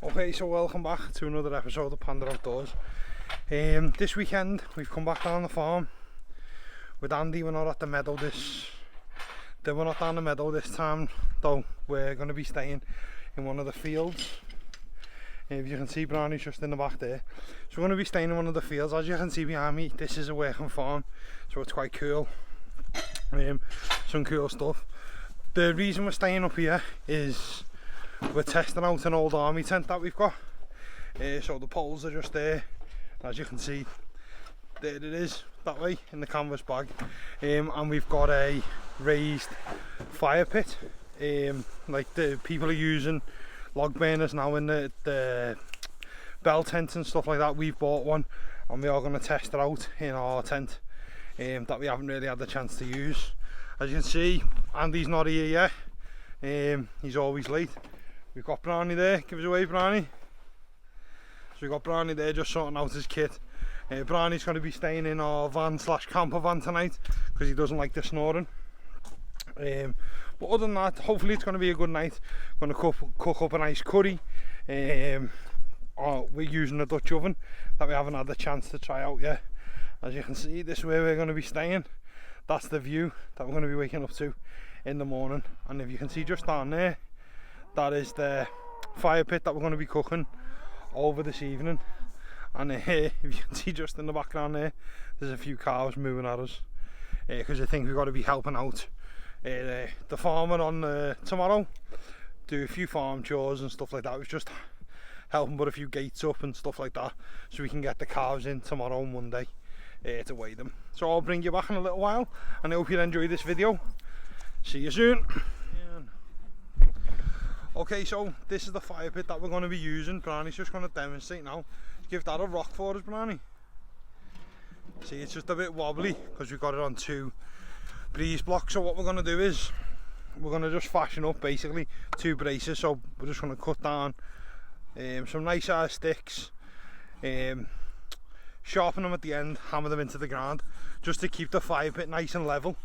Okay, so welcome back to another episode of Panda Outdoors. This weekend we've come back down the farm with Andy. We're not at the meadow we're not down the meadow this time though. We're going to be staying in one of the fields. If you can see, Brownie's just in the back there. So we're going to be staying in one of the fields. As you can see behind me, this is a working farm, so it's quite cool. Some cool stuff. The reason we're staying up here is we're testing out an old army tent that we've got. So the poles are just there. As you can see, there it is, that way in the canvas bag. And we've got a raised fire pit. Like the people are using log burners now in the bell tents and stuff like that. We've bought one and we are going to test it out in our tent that we haven't really had the chance to use. As you can see, Andy's not here yet. He's always late. We've got Brownie there. Give us a wave, Brownie. So we've got Brownie there just sorting out his kit. Brownie's going to be staying in our van / camper van tonight because he doesn't like the snoring. But other than that, hopefully it's going to be a good night. Going to cook up a nice curry. We're using a Dutch oven that we haven't had the chance to try out yet. As you can see, this is where we're going to be staying. That's the view that we're going to be waking up to in the morning. And if you can see just down there, that is the fire pit that we're going to be cooking over this evening. And if you can see just in the background there, there's a few cows moving at us because I think we've got to be helping out the farmer on tomorrow, do a few farm chores and stuff like that. It's just helping put a few gates up and stuff like that so we can get the cows in tomorrow, Monday, to weigh them. So I'll bring you back in a little while and I hope you enjoy this video. See you soon. Okay, so this is the fire pit that we're going to be using. Brownie's just going to demonstrate now. Give that a rock for us, Brownie. See, it's just a bit wobbly because we've got it on 2 breeze blocks. So what we're going to do is we're going to just fashion up basically 2 braces. So we're just going to cut down some nice size sticks, sharpen them at the end, hammer them into the ground just to keep the fire pit nice and level.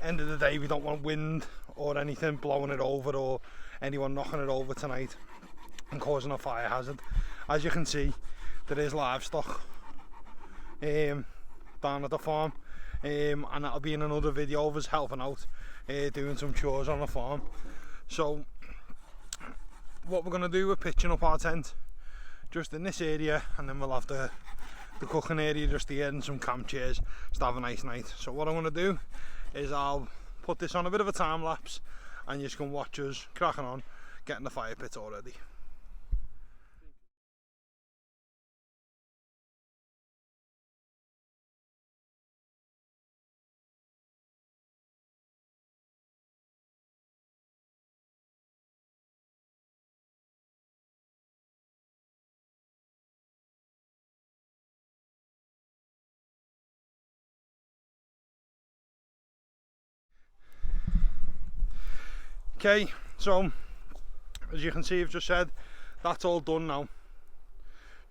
End of the day, we don't want wind or anything blowing it over or anyone knocking it over tonight and causing a fire hazard. As you can see, there is livestock down at the farm, and that'll be in another video of us helping out, doing some chores on the farm. So what we're going to do, we're pitching up our tent just in this area, and then we'll have the cooking area just here and some camp chairs just to have a nice night. So what I'm going to do is I'll put this on a bit of a time lapse and you just can watch us cracking on getting the fire pit all ready. Okay, so as you can see, I've just said that's all done now.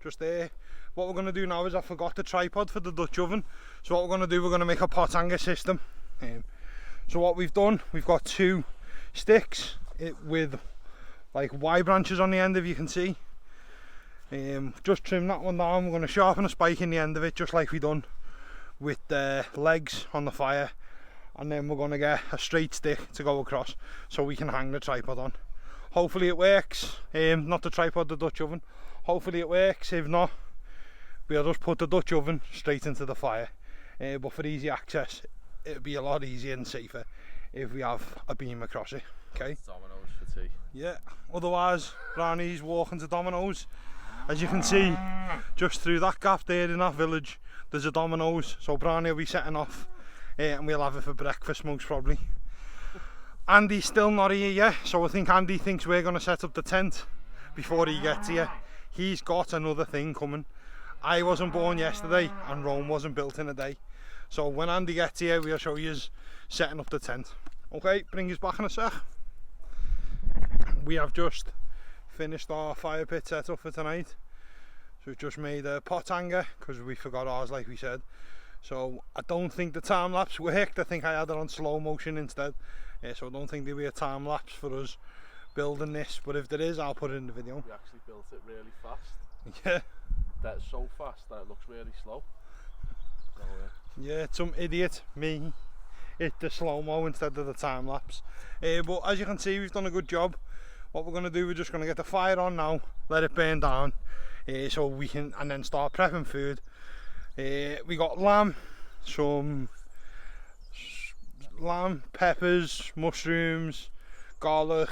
Just there. What we're going to do now is I forgot the tripod for the Dutch oven. So what we're going to do, we're going to make a pot hanger system. So what we've done, we've got 2 sticks with like Y branches on the end, if you can see. Just trim that one down. We're going to sharpen a spike in the end of it, just like we done with the legs on the fire. And then we're going to get a straight stick to go across so we can hang the tripod on. Hopefully it works. Not the tripod, the Dutch oven. Hopefully it works. If not, we'll just put the Dutch oven straight into the fire. But for easy access, it'll be a lot easier and safer if we have a beam across it. Okay. Domino's for tea. Yeah. Otherwise, Brownie's walking to Domino's. As you can see, just through that gap there in that village, there's a Domino's. So Brownie will be setting off. And we'll have it for breakfast most probably. Andy's still not here yet, so I think Andy thinks we're going to set up the tent before he gets here. He's got another thing coming. I wasn't born yesterday and Rome wasn't built in a day. So when Andy gets here, we'll show you setting up the tent. Okay, bring us back in a sec. We have just finished our fire pit setup for tonight. So we've just made a pot hanger because we forgot ours, like we said. So I don't think the time lapse worked. I think I had it on slow motion instead. So I don't think there'll be a time lapse for us building this, but if there is, I'll put it in the video. We actually built it really fast. Yeah. That's so fast that it looks really slow. So, yeah, some idiot, me, hit the slow-mo instead of the time-lapse. But as you can see, we've done a good job. What we're going to do, we're just going to get the fire on now, let it burn down, so we can, and then start prepping food. We got lamb, some lamb, peppers, mushrooms, garlic,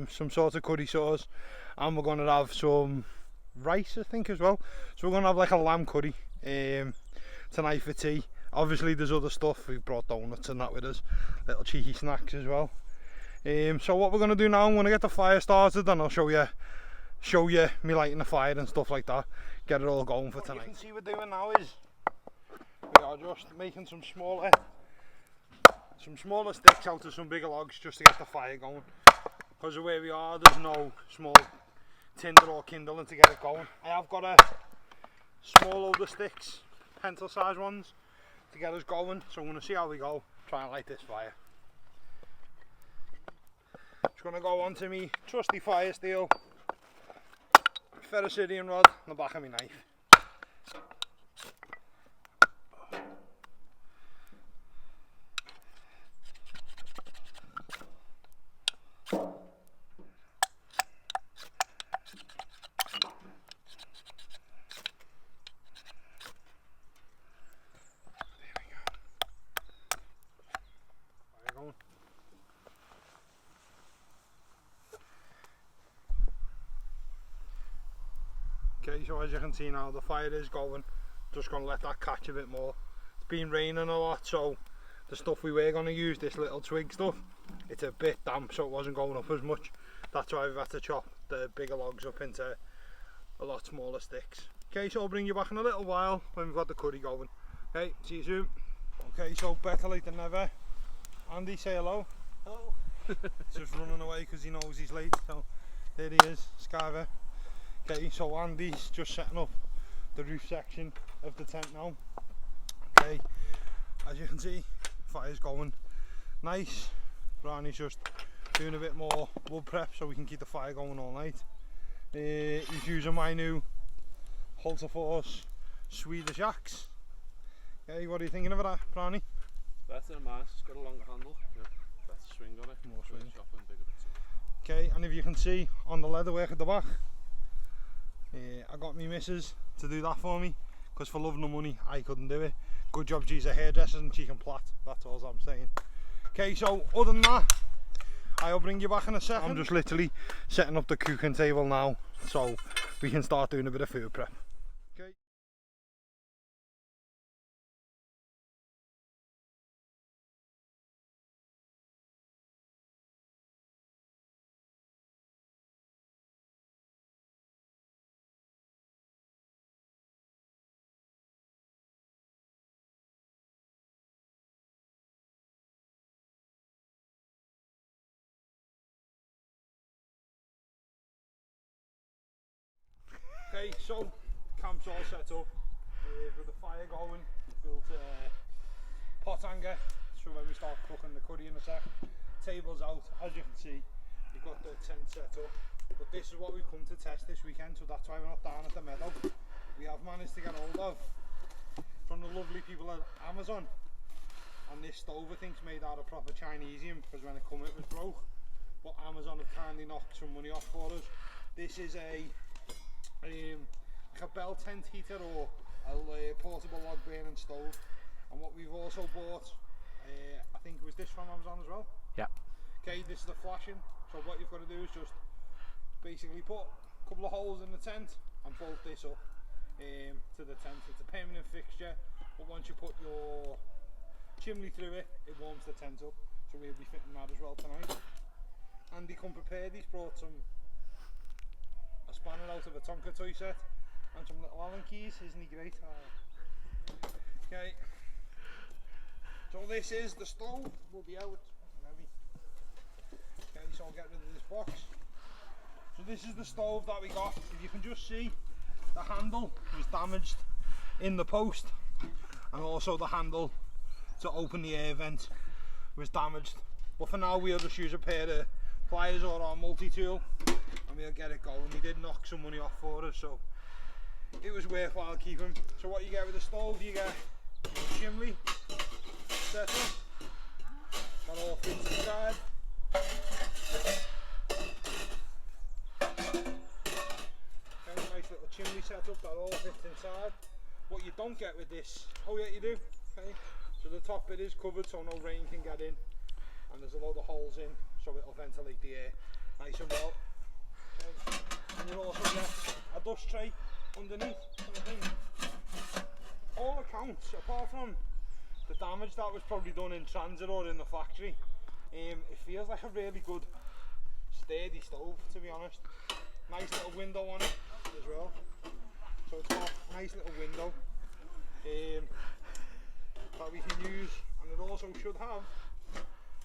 some sort of curry sauce, and we're going to have some rice, I think, as well. So we're going to have like a lamb curry tonight for tea. Obviously there's other stuff, we've brought donuts and that with us, little cheeky snacks as well. So what we're going to do now, I'm going to get the fire started and I'll show you me lighting the fire and stuff like that, get it all going for tonight. What you can see we're doing now is we are just making some smaller sticks out of some bigger logs just to get the fire going, because of where we are there's no small tinder or kindling to get it going. I have got a small older sticks, pencil size ones, to get us going, so I'm going to see how we go, try and light this fire. Just going to go onto me trusty fire steel, ferrocerium rod on the back of my knife. Okay, so as you can see now, the fire is going. Just going to let that catch a bit more. It's been raining a lot, so the stuff we were going to use, this little twig stuff, it's a bit damp, so it wasn't going up as much. That's why we've had to chop the bigger logs up into a lot smaller sticks. Okay, so I'll bring you back in a little while when we've got the curry going. Okay, see you soon. Okay, so better late than never. Andy, say hello. Hello. He's just running away because he knows he's late, so there he is, Skyver. Okay, so Andy's just setting up the roof section of the tent now. Okay, as you can see, fire's going nice. Brownie's just doing a bit more wood prep so we can keep the fire going all night. He's using my new Hultafors Swedish axe. Okay, what are you thinking of that, Brownie? Better than mine, it's got a longer handle. Yeah, better swing on it. More swing. Chopping bigger bits. Okay, and if you can see on the leather work at the back, I got me missus to do that for me, because for love nor money I couldn't do it. Good job she's a hairdresser and she can plait, that's all I'm saying. Okay, so other than that, I'll bring you back in a second. I'm just literally setting up the cooking table now so we can start doing a bit of food prep. Okay. Okay, so camp's all set up with the fire going, built a pot hanger so when we start cooking the curry in a sec. Table's out, as you can see, we've got the tent set up, but this is what we've come to test this weekend, so that's why we're not down at the meadow. We have managed to get hold of, from the lovely people at Amazon, and this stove I think's made out of proper Chinesium, because when it come it was broke, but Amazon have kindly knocked some money off for us. This is a bell tent heater or a portable log burning stove, and what we've also bought, I think it was this from Amazon as well. Yeah. Okay, this is the flashing, so what you've got to do is just basically put a couple of holes in the tent and bolt this up to the tent. It's a permanent fixture, but once you put your chimney through it, it warms the tent up, so we'll be fitting that as well tonight. Andy come prepared, he's brought a spanner out of a Tonka toy set and some little Allen keys, isn't he great? Okay, so this is the stove, we'll be out maybe. Okay, so I'll get rid of this box. So this is the stove that we got. If you can just see, the handle was damaged in the post, and also the handle to open the air vent was damaged, but for now we'll just use a pair of pliers or our multi-tool, and we'll get it going. He did knock some money off for us, so it was worthwhile keeping. So what you get with the stove, you get your chimney set up, that all fits inside. Nice little chimney setup that all fits inside. What you don't get with this, oh yeah you do, okay. So the top bit is covered so no rain can get in, and there's a load of holes in so it'll ventilate the air nice and well. Okay. And you'll also get a dust tray underneath. All accounts, apart from the damage that was probably done in transit or in the factory, it feels like a really good sturdy stove, to be honest. Nice little window on it as well, so it's got a nice little window that we can use, and it also should have,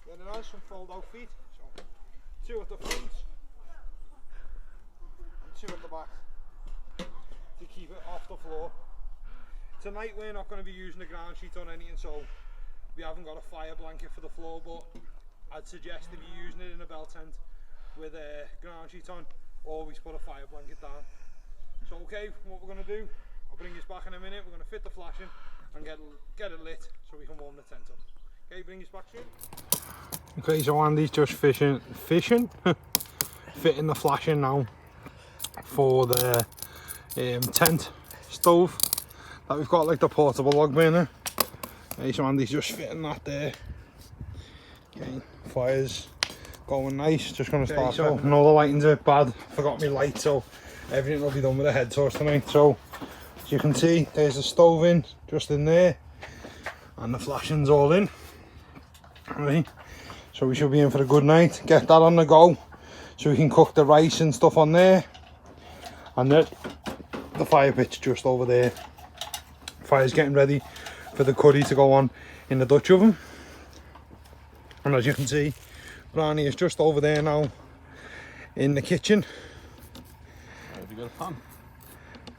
then it has some fold out feet, so 2 at the front and 2 at the back to keep it off the floor. Tonight we're not going to be using a ground sheet on anything, so we haven't got a fire blanket for the floor, but I'd suggest if you're using it in a bell tent with a ground sheet on, always put a fire blanket down. So okay, what we're going to do, I'll bring this back in a minute. We're going to fit the flashing and get it lit so we can warm the tent up. Okay, bring this back soon. Okay, so Andy's just fitting the flashing now for the tent stove that we've got, like the portable log burner. Okay, so Andy's just fitting that there. Okay, fire's going nice, just going to start. So no, the lighting's a bit bad, forgot my light, so everything will be done with a head torch tonight. So as you can see, there's the stove in, just in there, and the flashing's all in. Right, so we should be in for a good night. Get that on the go so we can cook the rice and stuff on there, and the fire pit's just over there. Fire's getting ready for the curry to go on in the Dutch oven, and as you can see, Brownie is just over there now in the kitchen. Have you got a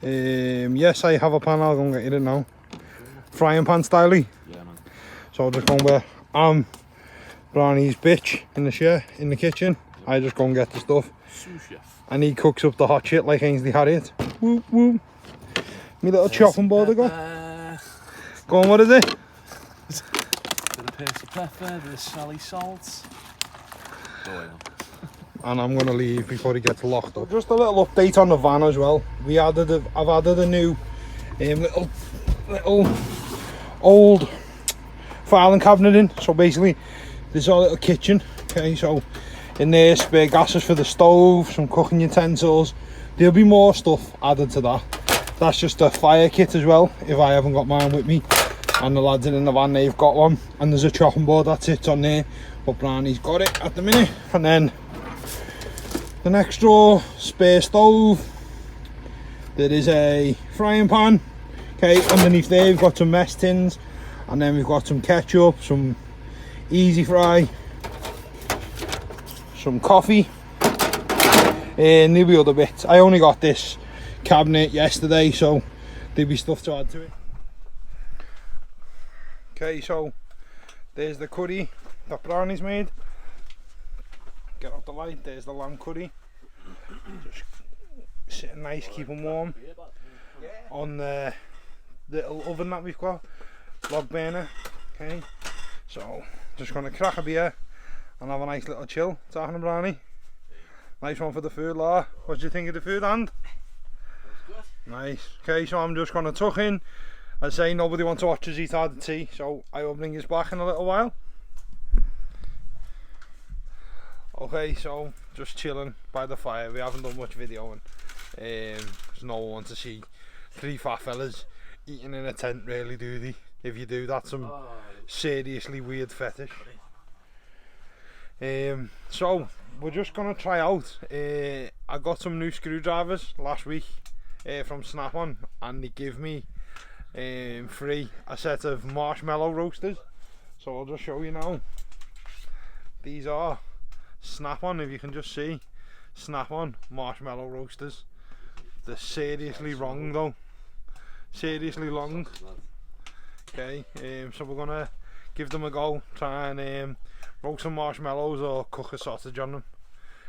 pan? Yes, I have a pan. I'll go and get it now. Frying pan style. Yeah, man. So I'll just go and where Brownie's bitch in the kitchen. I just go and get the stuff. Sous chef. And he cooks up the hot shit like Ainsley Harriott. Whoop whoop. Me little chopping board I got. Go on, what is it? Bit of paste of pepper, bit of Sally salt. And I'm going to leave before he gets locked up. Just a little update on the van as well. I've added a new little old filing cabinet in. So basically this is our little kitchen. Okay, so in there spare gases for the stove, some cooking utensils. There'll be more stuff added to that. That's just a fire kit as well, if I haven't got mine with me. And the lads in the van, they've got one. And there's a chopping board that sits on there, but Brownie's got it at the minute. And then the next drawer, spare stove. There is a frying pan. Okay, underneath there we've got some mess tins, and then we've got some ketchup, some easy fry, some coffee, and there'll be other bits. I only got this cabinet yesterday, so there'll be stuff to add to it. Okay, so there's the curry that Brownie's made. Get out the light, there's the lamb curry. Just sitting nice, keeping warm on the little oven that we've got, log burner. Okay, so just gonna crack a beer and have a nice little chill. Talking to Brownie. Nice one for the food, Laura. What do you think of the food, and? Nice. Okay, so I'm just gonna tuck in. I say nobody wants to watch us eat hard tea, so I will bring us back in a little while. Okay, so just chilling by the fire. We haven't done much videoing. There's no one to see 3 fat fellas eating in a tent, really, do they? If you do, that's some seriously weird fetish. So we're just gonna try out. I got some new screwdrivers last week from Snap-on, and they give me free a set of marshmallow roasters. So I'll just show you now. These are Snap-on, if you can just see, Snap-on marshmallow roasters. They're seriously wrong though, seriously long. Okay, so we're gonna give them a go, try and roast some marshmallows or cook a sausage on them.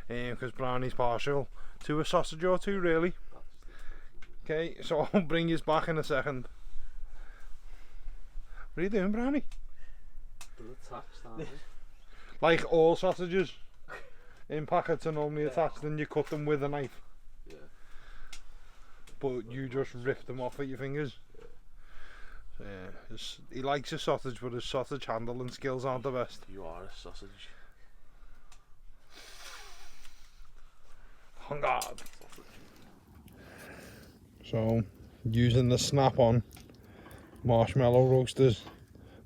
because Brownie's partial to a sausage or two, really. Okay, so I'll bring you back in a second. What are you doing, Brownie? They're attached, aren't they? Like all sausages in packets are normally attached, and you cut them with a knife. Yeah. But you just rip them off with your fingers. Yeah, he likes his sausage, but his sausage handling skills aren't the best. You are a sausage. On guard. So, using the Snap-on marshmallow roasters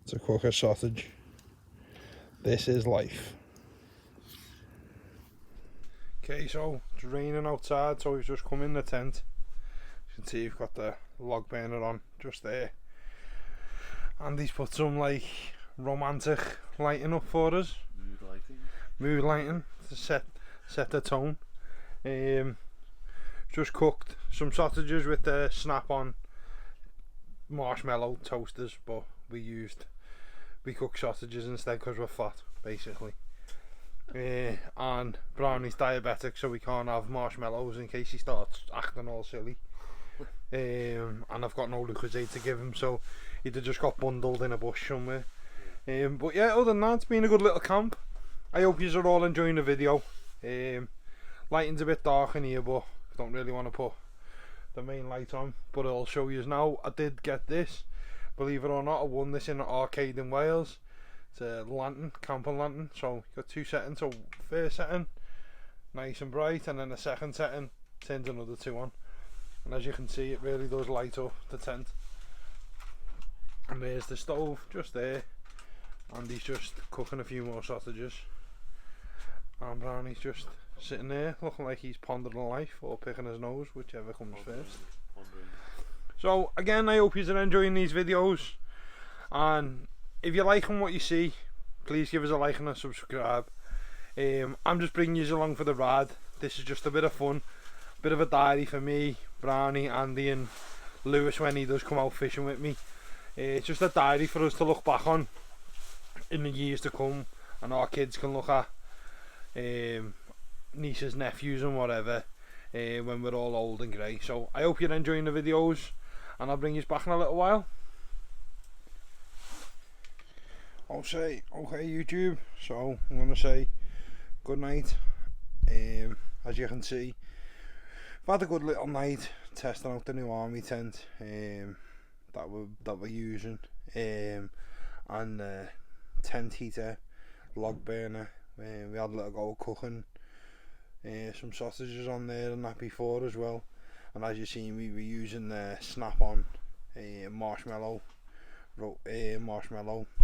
to cook a sausage. This is life. Okay, so it's raining outside, so we've just come in the tent. You can see we've got the log burner on just there. And he's put some like romantic lighting up for us. Mood lighting. Mood lighting to set the tone. Just cooked some sausages with the Snap-on marshmallow toasters, but we cooked sausages instead because we're fat, basically. And Brownie's diabetic, so we can't have marshmallows in case he starts acting all silly. And I've got no Lucozade to give him, so he'd have just got bundled in a bush somewhere. But yeah, other than that, it's been a good little camp. I hope you are all enjoying the video. Lighting's a bit dark in here, but I don't really want to put the main light on, but I'll show you now. I did get this, believe it or not. I won this in an arcade in Wales. It's a lantern, camping lantern. So got two settings. So first setting, nice and bright, and then the second setting turns another two on. And as you can see, it really does light up the tent. And there's the stove just there, and he's just cooking a few more sausages. And Brownie's just sitting there looking like he's pondering life or picking his nose, whichever comes first. So again, I hope you're enjoying these videos, and if you're liking what you see, please give us a like and a subscribe. I'm just bringing you along for the ride. This is just a bit of fun, a bit of a diary for me, Brownie, Andy and Lewis when he does come out fishing with me. It's just a diary for us to look back on in the years to come, and our kids can look at nieces, nephews and whatever when we're all old and grey. So I hope you're enjoying the videos, and I'll bring you back in a little while. I'll say okay YouTube, so I'm going to say good night. As you can see, I've had a good little night testing out the new army tent that we're using, and tent heater, log burner. We had a little go cooking some sausages on there and that before as well. And as you see, we were using the Snap-on marshmallow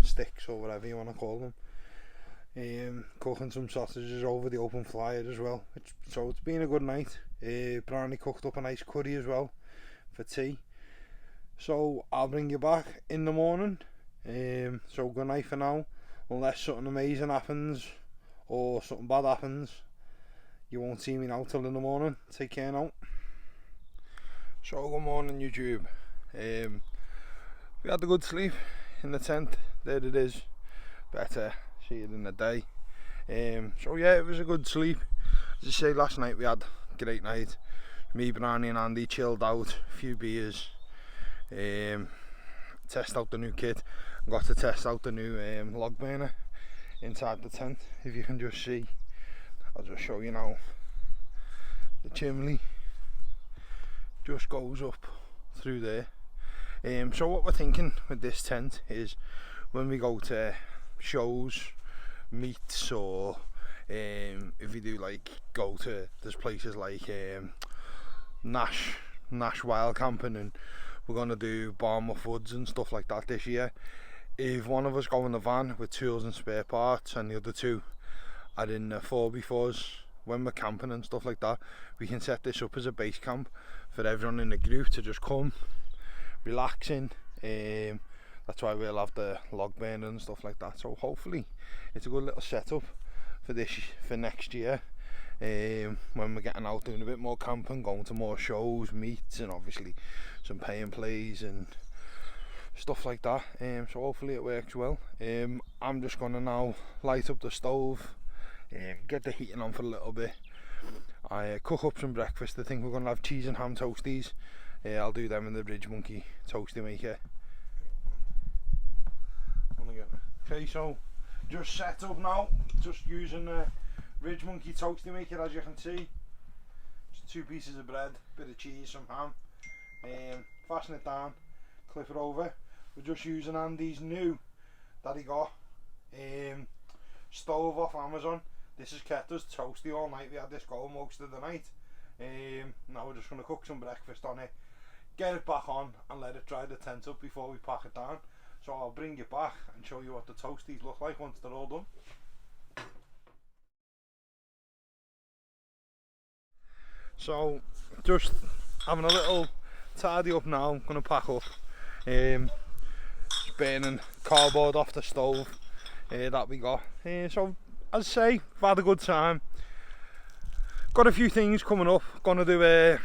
sticks or whatever you want to call them. Cooking some sausages over the open flyer as well. So it's been a good night. Brownie cooked up a nice curry as well for tea. So I'll bring you back in the morning. So good night for now. Unless something amazing happens or something bad happens, you won't see me now till in the morning. Take care now. So good morning YouTube. We had a good sleep in the tent. There it is. Better see it in the day. So yeah, it was a good sleep. As I say, last night we had a great night. Me, Brownie and Andy chilled out, a few beers, test out the new kit. Got to test out the new log burner inside the tent. If you can just see, I'll just show you now. The chimney just goes up through there. So what we're thinking with this tent is when we go to shows, meets, or if we do like go to, there's places like Nash Wild Camping, and we're going to do Bournemouth Woods and stuff like that this year. If one of us go in the van with tools and spare parts and the other two are in the 4x4s, when we're camping and stuff like that, we can set this up as a base camp for everyone in the group to just come relaxing. That's why we'll have the log burner and stuff like that. So hopefully it's a good little setup for next year, when we're getting out doing a bit more camping, going to more shows, meets, and obviously some pay and plays and stuff like that. So hopefully it works well. I'm just gonna now light up the stove, get the heating on for a little bit. I cook up some breakfast. I think we're going to have cheese and ham toasties. I'll do them in the Ridge Monkey toasty maker. Okay, so just set up now, just using the Ridge Monkey toasty maker, as you can see. Just 2 pieces of bread, bit of cheese, some ham. Fasten it down, clip it over. We're just using Andy's new that he got stove off Amazon. This has kept us toasty all night. We had this going most of the night. Now we're just going to cook some breakfast on it, get it back on and let it dry the tent up before we pack it down. So I'll bring it back and show you what the toasties look like once they're all done. So just having a little tidy up now. I'm going to pack up. Just burning cardboard off the stove that we got. So as I say, we've had a good time. Got a few things coming up. Gonna do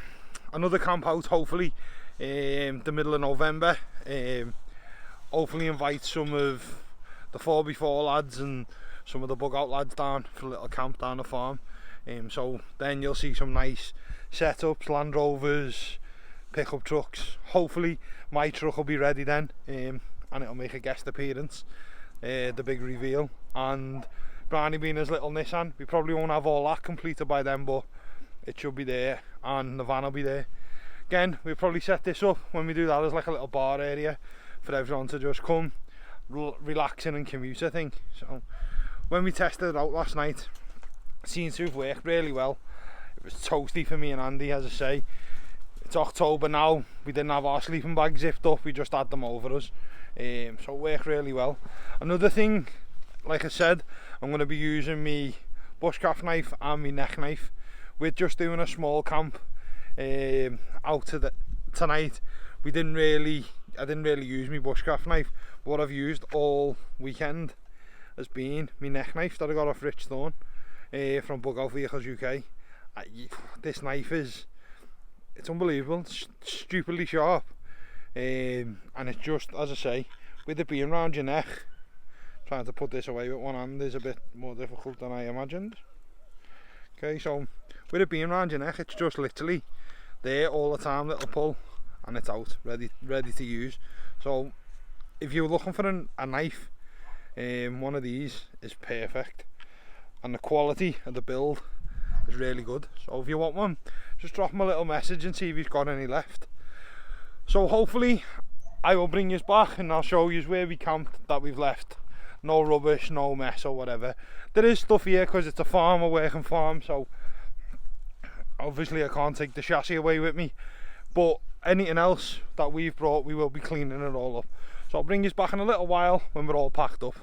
another camp out hopefully the middle of November. Hopefully invite some of the 4x4 lads and some of the bug out lads down for a little camp down the farm. So then you'll see some nice setups, Land Rovers, pickup trucks. Hopefully my truck will be ready then, and it'll make a guest appearance, the big reveal. And Brownie being his little Nissan, we probably won't have all that completed by then, but it should be there, and the van will be there. Again, we'll probably set this up when we do that as like a little bar area for everyone to just come relaxing and commute, I think. So when we tested it out last night, it seems to have worked really well. It was toasty for me and Andy, as I say. It's October now, we didn't have our sleeping bags zipped up, we just had them over us. So it worked really well. Another thing, like I said, I'm going to be using my bushcraft knife and my neck knife. We're just doing a small camp out to tonight. I didn't really use my bushcraft knife. What I've used all weekend has been my neck knife that I got off Rich Thorne from Bug Out Vehicles UK. This knife it's unbelievable. It's stupidly sharp, and it's just, as I say, with it being around your neck, trying to put this away with one hand is a bit more difficult than I imagined. Okay, so with it being around your neck, it's just literally there all the time, little pull, and it's out, ready to use. So if you're looking for a knife, one of these is perfect, and the quality of the build is really good. So if you want one, just drop him a little message and see if he's got any left. So hopefully I will bring you back and I'll show you where we camped that we've left. No rubbish, no mess or whatever. There is stuff here because it's a farm, a working farm, so obviously I can't take the chassis away with me, but anything else that we've brought, we will be cleaning it all up. So I'll bring you back in a little while when we're all packed up.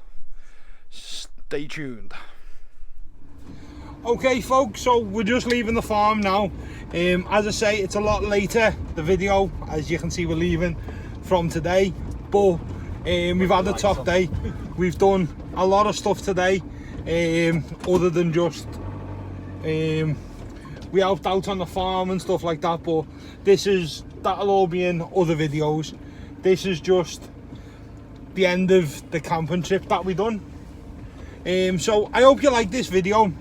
Stay tuned. Okay folks, so we're just leaving the farm now. As I say, it's a lot later, the video, as you can see we're leaving from today, but we've had a top day. We've done a lot of stuff today, other than just we helped out on the farm and stuff like that, but that'll all be in other videos. This is just the end of the camping trip that we done. So I hope you like this video.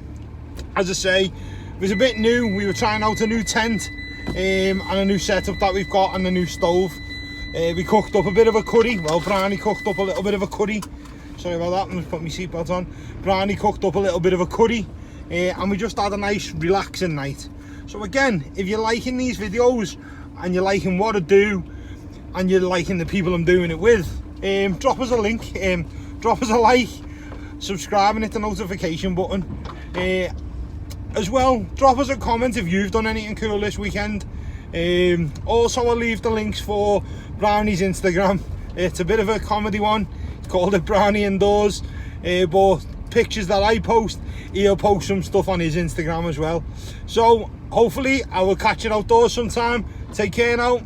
As I say, it was a bit new. We were trying out a new tent and a new setup that we've got, and a new stove. We cooked up a bit of a curry. Well, Brownie cooked up a little bit of a curry. Sorry about that, I'm just putting my seatbelt on. Brownie cooked up a little bit of a curry, and we just had a nice relaxing night. So again, if you're liking these videos and you're liking what I do and you're liking the people I'm doing it with, drop us a link, drop us a like, subscribe and hit the notification button. As well, drop us a comment if you've done anything cool this weekend. Also, I'll leave the links for Brownie's Instagram. It's a bit of a comedy one. It's called it Brownie Indoors, but pictures that I post, he'll post some stuff on his Instagram as well. So hopefully I will catch you outdoors sometime. Take care now.